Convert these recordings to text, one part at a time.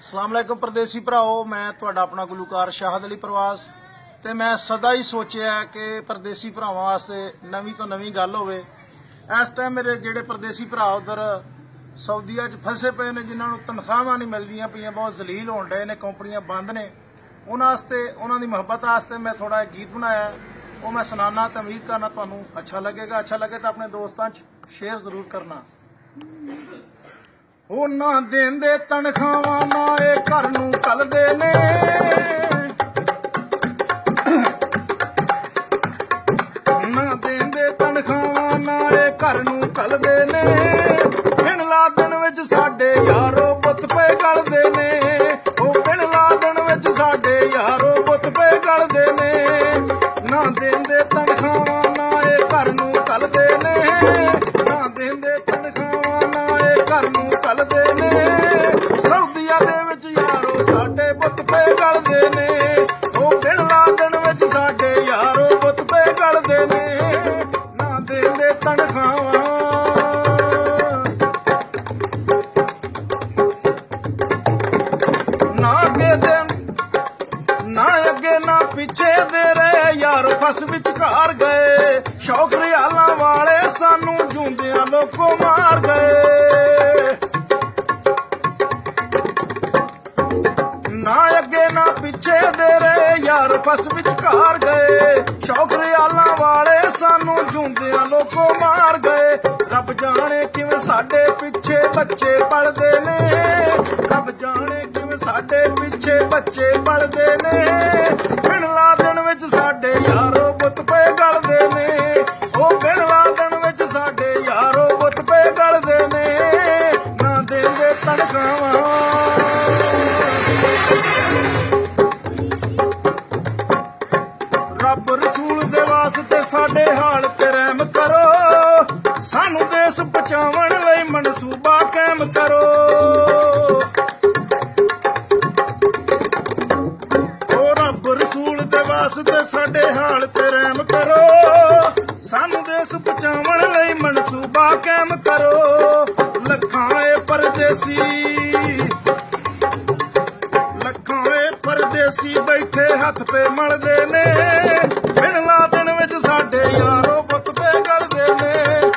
अस्सलाम वालेकुम परदेसी भराओ, मैं तुहाडा अपना गुलूकार शाहद अली प्रवास ते मैं सदा ही सोचिया कि परदेसी भरावां वास्ते नवीं तो नवीं गल होवे। इस टाइम मेरे जिहड़े परदेसी भरा उधर सऊदीया च फसे पे ने, जिन्हां नूं तनख्वाहां नहीं मिलदियां पईयां, बहुत जलील होण डए ने, कंपनियां बंद ने, उन्हां वास्ते उन्हां दी मुहब्बत वास्ते मैं थोड़ा गीत बनाया, वो मैं सुनाना तो उम्मीद करना तुहानूं अच्छा लगेगा। अच्छा लगे तो अपने दोस्तां च शेयर जरूर करना। ਉਹ ਨਾ ਦੇਂਦੇ ਤਨਖਾਹਾਂ ਨਾ ਇਹ ਘਰ ਨੂੰ ਕੱਲਦੇ ਨੇ, ਨਾ ਦੇਂਦੇ ਤਨਖਾਹਾਂ ਨਾ ਇਹ ਘਰ ਨੂੰ ਕੱਲਦੇ ਨੇ, ਬਿਨ ਲਾਦਣ ਵਿੱਚ ਸਾਡੇ ਯਾਰੋ ਬੁੱਤ ਪਏ ਗਲਦੇ ਨੇ, ਉਹ ਬਿਨ ਲਾਦਣ ਵਿੱਚ ਸਾਡੇ ਯਾਰੋ ਬੁੱਤ ਪਏ ਗਲਦੇ ਨੇ, ਨਾ ਦੇਂਦੇ ਤਨਖਾਹਾਂ ਨਾ ਇਹ ਘਰ ਨੂੰ ਕੱਲਦੇ ਨੇ, ਨਾ ਦੇਂਦੇ ਤਨਖਾਹਾਂ ਨਾ ਇਹ ਘਰ ਨੂੰ ਕੱਲਦੇ ਨੇ, ਸਊਦੀਆ ਦੇ ਵਿੱਚ ਯਾਰੋ ਸਾਡੇ ਬੁੱਤ ਪਏ ਗਲਦੇ ਨੇ, ਉਹ ਬਿਨ ਲਾਦਣ ਵਿੱਚ ਸਾਡੇ ਯਾਰੋ ਬੁੱਤ ਪਏ ਗਲਦੇ ਨੇ, ਨਾ ਦੇਂਦੇ ਤਨਖਾਹਾਂ ਨਾ ਅੱਗੇ ਨਾ ਅੱਗੇ ਨਾ ਪਿੱਛੇ ਦੇ ਰਹੇ ਯਾਰ ਫਸ ਵਿਚਕਾਰ ਗਏ, ਸ਼ੌਕ ਰਿਆਲਾਂ ਵਾਲੇ ਸਾਨੂੰ ਜੂੰਦਿਆਂ ਲੋਕੋ ਮਾਰ ਗਏ, ਨਾ ਅੱਗੇ ਨਾ ਪਿੱਛੇ ਦੇ ਰਹੇ ਯਾਰ ਫਸ ਵਿਚਕਾਰ ਗਏ, ਸ਼ੌਕ ਰਿਆਲਾਂ ਵਾਲੇ ਸਾਨੂੰ ਜੂੰਦਿਆਂ ਲੋਕੋ ਮਾਰ ਗਏ, ਰੱਬ ਜਾਣੇ ਕਿਵੇਂ ਸਾਡੇ ਪਿੱਛੇ ਬੱਚੇ ਪਲਦੇ ਨੇ, ਰੱਬ ਜਾਣੇ ਕਿਵੇਂ ਸਾਡੇ ਪਿੱਛੇ ਬੱਚੇ ਪਲਦੇ ਨੇ, ਬਿਨ ਲਾਦਣ ਵਿੱਚ ਸਾਡੇ ਯਾਰੋ ਬੁੱਤ ਪਏ ਗਲਦੇ ਨੇ, ਉਹ ਬਿਨ ਲਾਦਣ ਵਿੱਚ ਸਾਡੇ ਯਾਰੋ ਬੁੱਤ ਪਏ ਗਲਦੇ ਨੇ, ਨਾ ਦੇਂਦੇ ਤਨਖਾਹਾਂ ਰੱਬ ਰਸੂਲ ਦੇ ਵਾਸਤੇ ਸਾਡੇ ਹਾਲ ਤੇ ਰਹਿਮ ਕਰੋ, ਸਾਨੂੰ ਦੇਸ਼ ਬਚਾਉਣ ਲਈ ਮਨਸੂਬਾ ਕਾਇਮ ਕਰੋ, ਓ ਰੱਬ ਰਸੂਲ ਦੇ ਵਾਸਤੇ ਸਾਡੇ ਹਾਲ ਤੇ ਰਹਿਮ ਕਰੋ, ਸਾਨੂੰ ਦੇਸ਼ ਬਚਾਉਣ ਲਈ ਮਨਸੂਬਾ ਕਾਇਮ ਕਰੋ, ਲੱਖਾਂ ਏ ਪਰਦੇਸੀ ਪਰਦੇਸੀ ਬੈਠੇ ਹੱਥ ਪੇ ਮਲਦੇ ਨੇ, ਬਿਨ ਲਾਦਣ ਵਿੱਚ ਸਾਡੇ ਯਾਰੋ ਬੁੱਤ ਪੇ ਗਲਦੇ ਨੇ,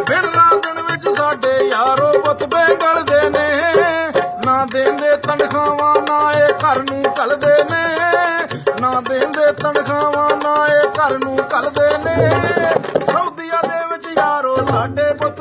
ਬਿਨ ਲਾਦਣ ਵਿੱਚ ਸਾਡੇ ਯਾਰੋ ਬੁੱਤ ਪੇ ਗਲਦੇ ਨੇ, ਨਾ ਦੇਂਦੇ ਤਨਖਾਹਾਂ ਨਾ ਇਹ ਘਰ ਨੂੰ ਕੱਲਦੇ ਨੇ, ਨਾ ਦੇਂਦੇ ਤਨਖਾਹਾਂ ਨਾ ਇਹ ਘਰ ਨੂੰ ਕੱਲਦੇ ਨੇ, ਸਊਦੀਆ ਦੇ ਵਿੱਚ ਯਾਰੋ ਸਾਡੇ ਬੁੱਤ